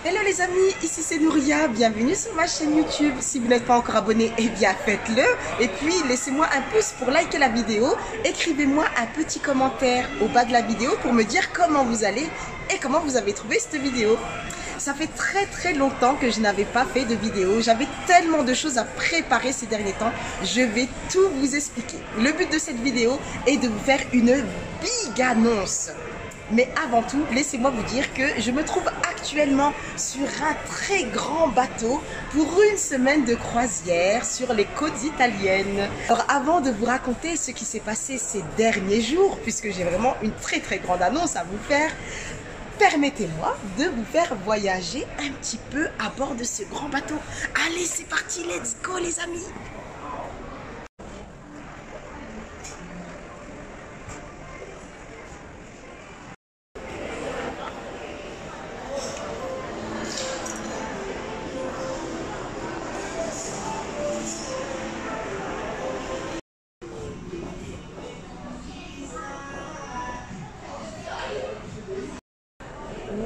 Hello les amis, ici c'est Nouria, bienvenue sur ma chaîne YouTube. Si vous n'êtes pas encore abonné, eh bien faites-le. Et puis laissez-moi un pouce pour liker la vidéo. Écrivez-moi un petit commentaire au bas de la vidéo pour me dire comment vous allez et comment vous avez trouvé cette vidéo. Ça fait très longtemps que je n'avais pas fait de vidéo. J'avais tellement de choses à préparer ces derniers temps. Je vais tout vous expliquer. Le but de cette vidéo est de vous faire une big annonce. Mais avant tout, laissez-moi vous dire que je me trouve actuellement sur un très grand bateau pour une semaine de croisière sur les côtes italiennes. Alors avant de vous raconter ce qui s'est passé ces derniers jours, puisque j'ai vraiment une très grande annonce à vous faire, permettez-moi de vous faire voyager un petit peu à bord de ce grand bateau. Allez, c'est parti, let's go les amis!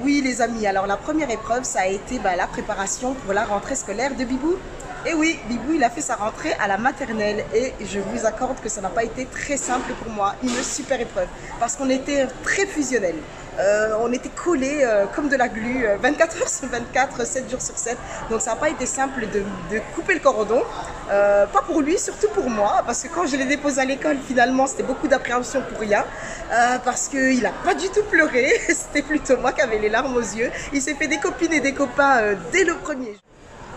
Oui les amis, alors la première épreuve ça a été la préparation pour la rentrée scolaire de Bibou. Et oui, Bibou il a fait sa rentrée à la maternelle et je vous accorde que ça n'a pas été très simple pour moi, une super épreuve parce qu'on était très fusionnels. On était collés comme de la glu 24 heures sur 24, 7 jours sur 7. Donc ça n'a pas été simple de couper le cordon. Pas pour lui, surtout pour moi. Parce que quand je l'ai déposé à l'école, finalement, c'était beaucoup d'appréhension pour rien. Parce qu'il n'a pas du tout pleuré. C'était plutôt moi qui avais les larmes aux yeux. Il s'est fait des copines et des copains dès le premier jour.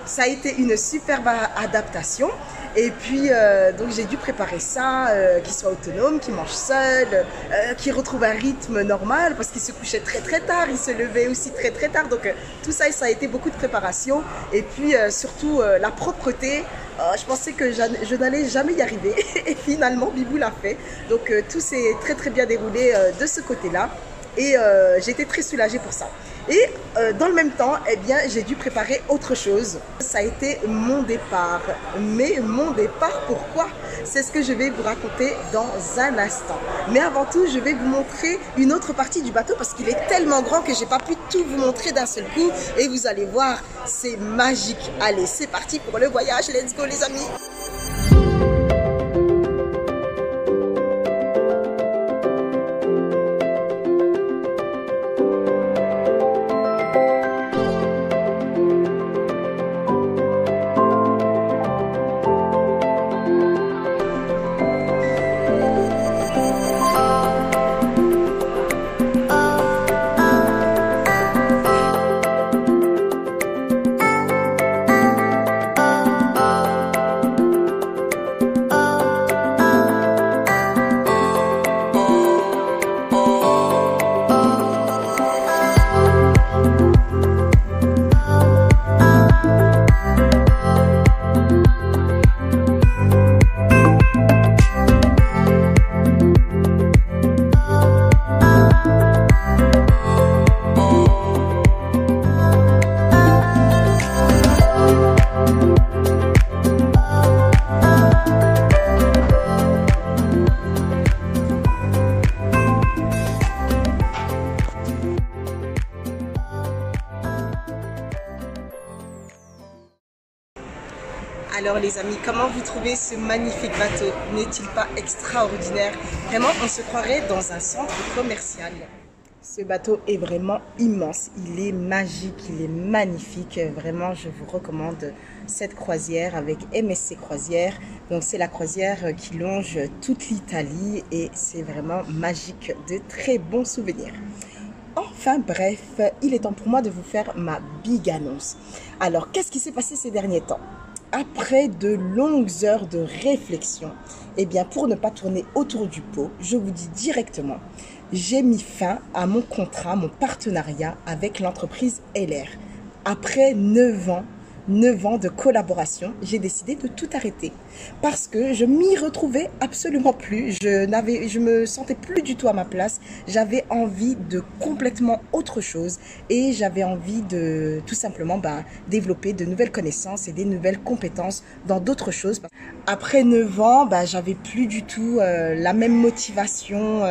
Ça a été une superbe adaptation. Et puis, donc j'ai dû préparer ça, qu'il soit autonome, qu'il mange seul, qu'il retrouve un rythme normal parce qu'il se couchait très tard, il se levait aussi très tard. Donc tout ça, ça a été beaucoup de préparation. Et puis surtout la propreté, je pensais que je n'allais jamais y arriver. Et finalement, Bibou l'a fait. Donc tout s'est très bien déroulé de ce côté-là. Et j'étais très soulagée pour ça. Et dans le même temps, eh bien, j'ai dû préparer autre chose. Ça a été mon départ. Mais mon départ, pourquoi? C'est ce que je vais vous raconter dans un instant. Mais avant tout, je vais vous montrer une autre partie du bateau parce qu'il est tellement grand que j'ai pas pu tout vous montrer d'un seul coup. Et vous allez voir, c'est magique. Allez, c'est parti pour le voyage. Let's go les amis! Alors les amis, comment vous trouvez ce magnifique bateau? N'est-il pas extraordinaire? Vraiment, on se croirait dans un centre commercial. Ce bateau est vraiment immense, il est magique, il est magnifique. Vraiment, je vous recommande cette croisière avec MSC Croisière. Donc c'est la croisière qui longe toute l'Italie et c'est vraiment magique, de très bons souvenirs. Enfin bref, il est temps pour moi de vous faire ma big annonce. Alors, qu'est-ce qui s'est passé ces derniers temps? Après de longues heures de réflexion, eh bien pour ne pas tourner autour du pot, je vous dis directement, j'ai mis fin à mon contrat, mon partenariat avec l'entreprise LR. Après 9 ans de collaboration, j'ai décidé de tout arrêter parce que je m'y retrouvais absolument plus. Je me sentais plus du tout à ma place. J'avais envie de complètement autre chose et j'avais envie de tout simplement développer de nouvelles connaissances et des nouvelles compétences dans d'autres choses. Après 9 ans, j'avais plus du tout la même motivation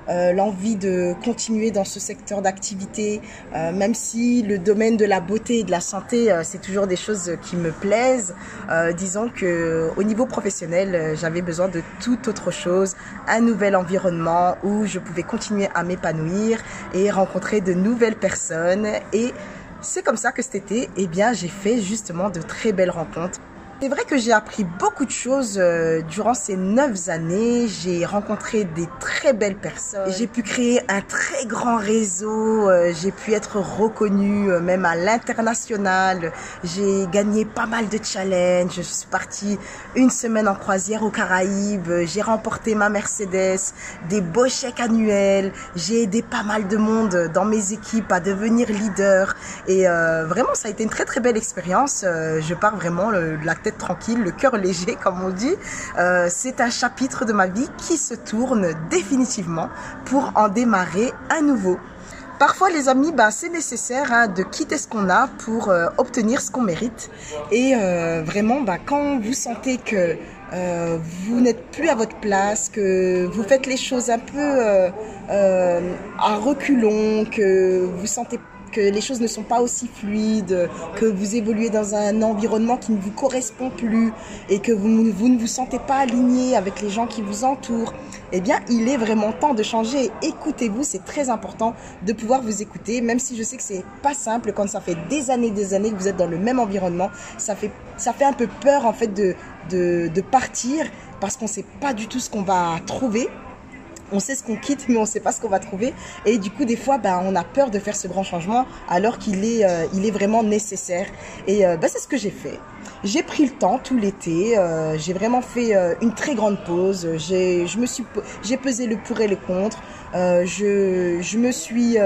l'envie de continuer dans ce secteur d'activité, même si le domaine de la beauté et de la santé, c'est toujours des choses qui me plaisent. Disons que au niveau professionnel, j'avais besoin de tout autre chose, un nouvel environnement où je pouvais continuer à m'épanouir et rencontrer de nouvelles personnes. Et c'est comme ça que cet été, eh bien, j'ai fait justement de très belles rencontres. C'est vrai que j'ai appris beaucoup de choses durant ces 9 années. J'ai rencontré des très belles personnes. J'ai pu créer un très grand réseau. J'ai pu être reconnue même à l'international. J'ai gagné pas mal de challenges. Je suis partie une semaine en croisière aux Caraïbes. J'ai remporté ma Mercedes, des beaux chèques annuels. J'ai aidé pas mal de monde dans mes équipes à devenir leader. Et vraiment, ça a été une très très belle expérience. Je pars vraiment la tête tranquille, le cœur léger comme on dit. C'est un chapitre de ma vie qui se tourne définitivement pour en démarrer un nouveau. Parfois les amis, c'est nécessaire de quitter ce qu'on a pour obtenir ce qu'on mérite. Et vraiment, quand vous sentez que vous n'êtes plus à votre place, que vous faites les choses un peu à reculons, que vous sentez que les choses ne sont pas aussi fluides, que vous évoluez dans un environnement qui ne vous correspond plus et que vous ne vous sentez pas aligné avec les gens qui vous entourent, eh bien, il est vraiment temps de changer. Écoutez-vous, c'est très important de pouvoir vous écouter, même si je sais que c'est pas simple quand ça fait des années que vous êtes dans le même environnement. Ça fait un peu peur en fait de partir parce qu'on sait pas du tout ce qu'on va trouver. On sait ce qu'on quitte, mais on ne sait pas ce qu'on va trouver. Et du coup, des fois, on a peur de faire ce grand changement alors qu'il est vraiment nécessaire. Et c'est ce que j'ai fait. J'ai pris le temps tout l'été. J'ai vraiment fait une très grande pause. J'ai pesé le pour et le contre. Je me suis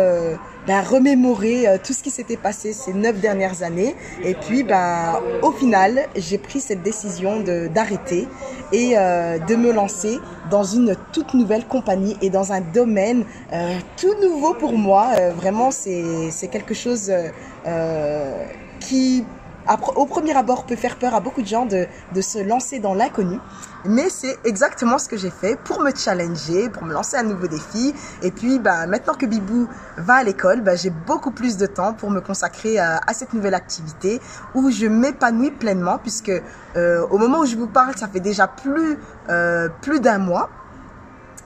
remémoré tout ce qui s'était passé ces 9 dernières années. Et puis, au final, j'ai pris cette décision d'arrêter et de me lancer dans une toute nouvelle compagnie et dans un domaine tout nouveau pour moi. Vraiment, c'est quelque chose qui, au premier abord, peut faire peur à beaucoup de gens de se lancer dans l'inconnu. Mais c'est exactement ce que j'ai fait pour me challenger, pour me lancer un nouveau défi. Et puis, maintenant que Bibou va à l'école, j'ai beaucoup plus de temps pour me consacrer à cette nouvelle activité où je m'épanouis pleinement puisque au moment où je vous parle, ça fait déjà plus d'un mois.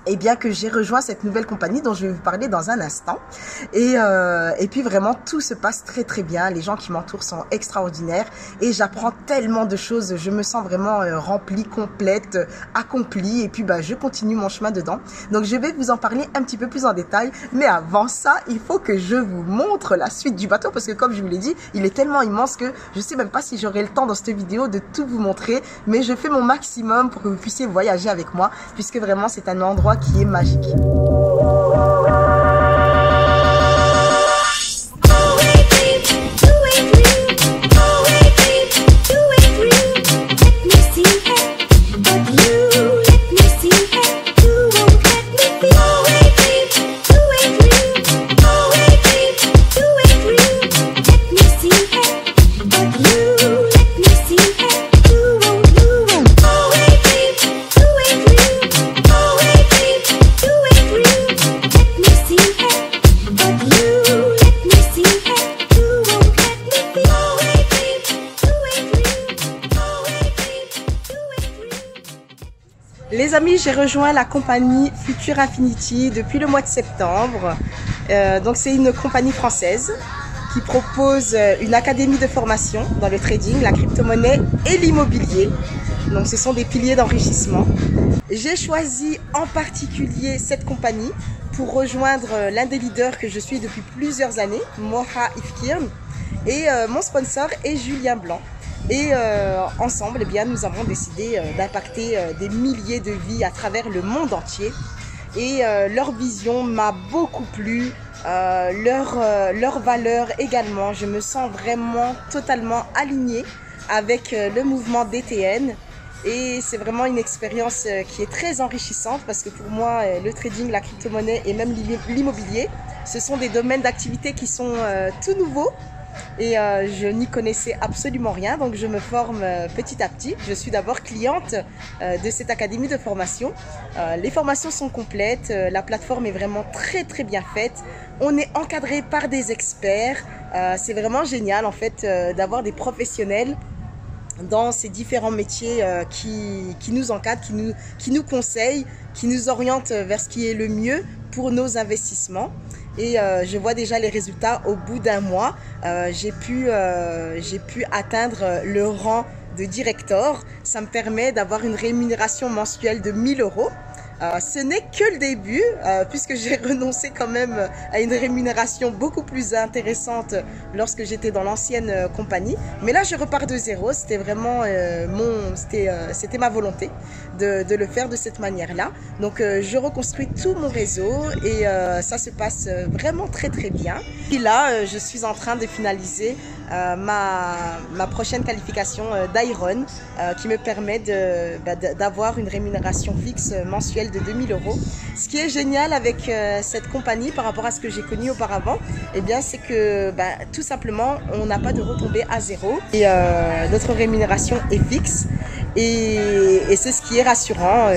Et bien que j'ai rejoint cette nouvelle compagnie dont je vais vous parler dans un instant. Et puis vraiment, tout se passe très très bien. Les gens qui m'entourent sont extraordinaires et j'apprends tellement de choses. Je me sens vraiment remplie, complète, accomplie. Et puis je continue mon chemin dedans. Donc je vais vous en parler un petit peu plus en détail. Mais avant ça, il faut que je vous montre la suite du bateau parce que comme je vous l'ai dit, il est tellement immense que je sais même pas si j'aurai le temps dans cette vidéo de tout vous montrer. Mais je fais mon maximum pour que vous puissiez voyager avec moi puisque vraiment c'est un endroit qui est magique. Les amis, j'ai rejoint la compagnie Future Infinity depuis le mois de septembre. Donc c'est une compagnie française qui propose une académie de formation dans le trading, la crypto-monnaie et l'immobilier. Donc ce sont des piliers d'enrichissement. J'ai choisi en particulier cette compagnie pour rejoindre l'un des leaders que je suis depuis plusieurs années, Moha Ifkirn, et mon sponsor est Julien Blanc. Et ensemble, nous avons décidé d'impacter des milliers de vies à travers le monde entier. Et leur vision m'a beaucoup plu, leur valeur également. Je me sens vraiment totalement alignée avec le mouvement DTN. Et c'est vraiment une expérience qui est très enrichissante parce que pour moi, le trading, la crypto-monnaie et même l'immobilier, ce sont des domaines d'activité qui sont tout nouveaux. et je n'y connaissais absolument rien, donc je me forme petit à petit. Je suis d'abord cliente de cette académie de formation. Les formations sont complètes, la plateforme est vraiment très très bien faite. On est encadré par des experts, c'est vraiment génial en fait d'avoir des professionnels dans ces différents métiers qui nous encadrent, qui nous conseillent, qui nous orientent vers ce qui est le mieux pour nos investissements. Et je vois déjà les résultats au bout d'un mois. J'ai pu atteindre le rang de directeur. Ça me permet d'avoir une rémunération mensuelle de 1 000 €. Ce n'est que le début, puisque j'ai renoncé quand même à une rémunération beaucoup plus intéressante lorsque j'étais dans l'ancienne compagnie. Mais là, je repars de zéro. C'était vraiment c'était ma volonté de le faire de cette manière-là. Donc, je reconstruis tout mon réseau et ça se passe vraiment très très bien. Et là, je suis en train de finaliser ma prochaine qualification d'Iron qui me permet d'avoir une rémunération fixe mensuelle de 2 000 €. Ce qui est génial avec cette compagnie par rapport à ce que j'ai connu auparavant, eh bien, c'est que tout simplement, on n'a pas de retombées à zéro et notre rémunération est fixe. Et c'est ce qui est rassurant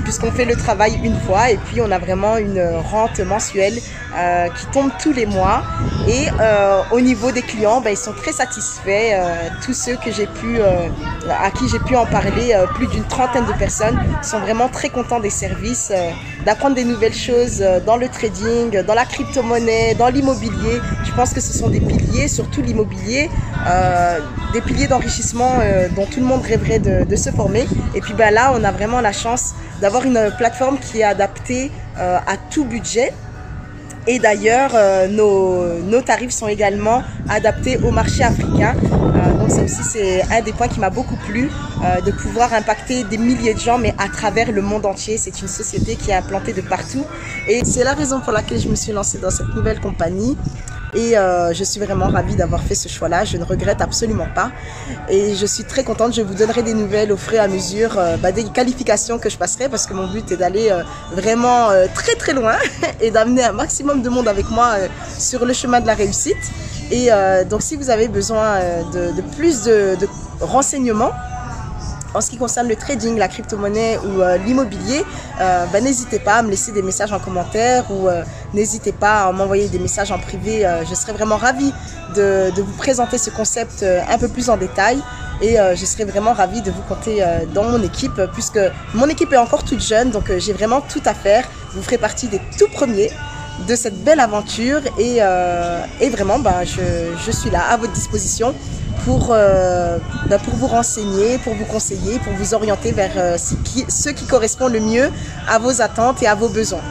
puisqu'on fait le travail une fois et puis on a vraiment une rente mensuelle qui tombe tous les mois. Et au niveau des clients, ils sont très satisfaits. Tous ceux que à qui j'ai pu en parler, plus d'une trentaine de personnes sont vraiment très contents des services, d'apprendre des nouvelles choses dans le trading, dans la crypto-monnaie, dans l'immobilier. Je pense que ce sont des piliers, surtout l'immobilier, des piliers d'enrichissement dont tout le monde rêverait de se former. Et puis là, on a vraiment la chance d'avoir une plateforme qui est adaptée à tout budget. Et d'ailleurs, nos tarifs sont également adaptés au marché africain. Donc ça aussi, c'est un des points qui m'a beaucoup plu, de pouvoir impacter des milliers de gens, mais à travers le monde entier. C'est une société qui est implantée de partout. Et c'est la raison pour laquelle je me suis lancée dans cette nouvelle compagnie. Et je suis vraiment ravie d'avoir fait ce choix-là, je ne regrette absolument pas. Et je suis très contente, je vous donnerai des nouvelles au fur et à mesure des qualifications que je passerai, parce que mon but est d'aller vraiment très très loin et d'amener un maximum de monde avec moi sur le chemin de la réussite. Et donc si vous avez besoin de plus de renseignements, en ce qui concerne le trading, la crypto-monnaie ou l'immobilier, n'hésitez pas à me laisser des messages en commentaire ou n'hésitez pas à m'envoyer des messages en privé. Je serais vraiment ravie de vous présenter ce concept un peu plus en détail et je serais vraiment ravie de vous compter dans mon équipe puisque mon équipe est encore toute jeune, donc j'ai vraiment tout à faire. Vous ferez partie des tout premiers de cette belle aventure et vraiment je suis là à votre disposition pour vous renseigner, pour vous conseiller, pour vous orienter vers ce qui correspond le mieux à vos attentes et à vos besoins.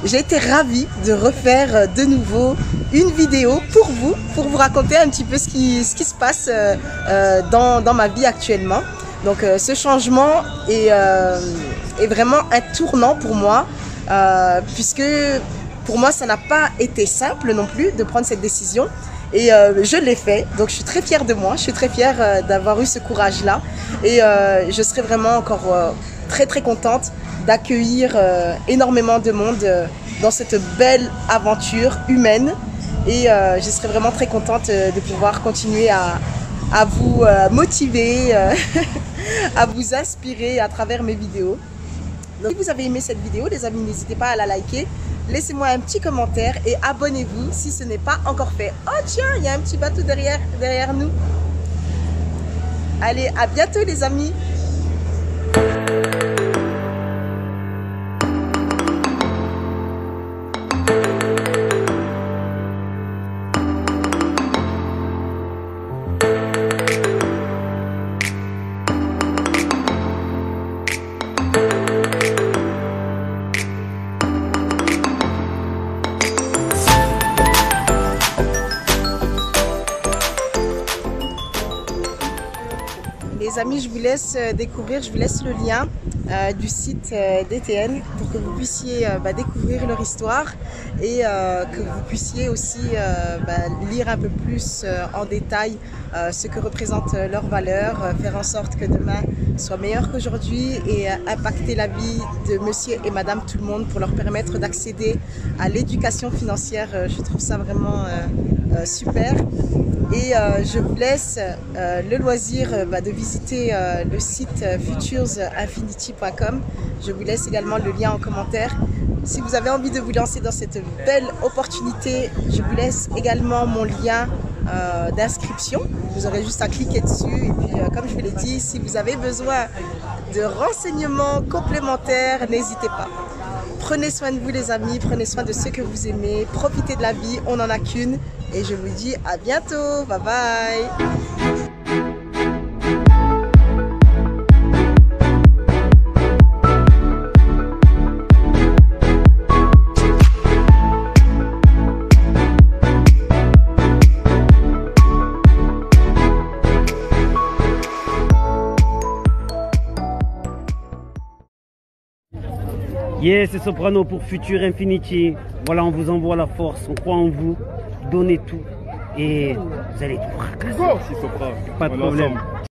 J'ai été ravie de refaire de nouveau une vidéo pour vous raconter un petit peu ce qui se passe dans ma vie actuellement. Donc ce changement est vraiment un tournant pour moi, puisque pour moi ça n'a pas été simple non plus de prendre cette décision. Et je l'ai fait, donc je suis très fière de moi, je suis très fière d'avoir eu ce courage-là. Et je serai vraiment encore très très contente d'accueillir énormément de monde dans cette belle aventure humaine. Et je serai vraiment très contente de pouvoir continuer à vous motiver, à vous inspirer à travers mes vidéos. Donc, si vous avez aimé cette vidéo, les amis, n'hésitez pas à la liker. Laissez-moi un petit commentaire et abonnez-vous si ce n'est pas encore fait. Oh tiens, il y a un petit bateau derrière nous. Allez, à bientôt les amis. Les amis, je vous laisse découvrir, je vous laisse le lien du site d'ETN pour que vous puissiez découvrir leur histoire et que vous puissiez aussi lire un peu plus en détail ce que représentent leurs valeurs, faire en sorte que demain soit meilleur qu'aujourd'hui et impacter la vie de monsieur et madame tout le monde pour leur permettre d'accéder à l'éducation financière. Je trouve ça vraiment super. Et je vous laisse le loisir de visiter le site futursinfinity.com. Je vous laisse également le lien en commentaire. Si vous avez envie de vous lancer dans cette belle opportunité, je vous laisse également mon lien d'inscription. Vous aurez juste à cliquer dessus. Et puis, comme je vous l'ai dit, si vous avez besoin de renseignements complémentaires, n'hésitez pas. Prenez soin de vous les amis, prenez soin de ceux que vous aimez, profitez de la vie, on n'en a qu'une. Et je vous dis à bientôt, bye bye. Yes, c'est Soprano pour Futur Infinity. Voilà, on vous envoie la force, on croit en vous, donnez tout et vous allez tout fracasser. Pas de problème.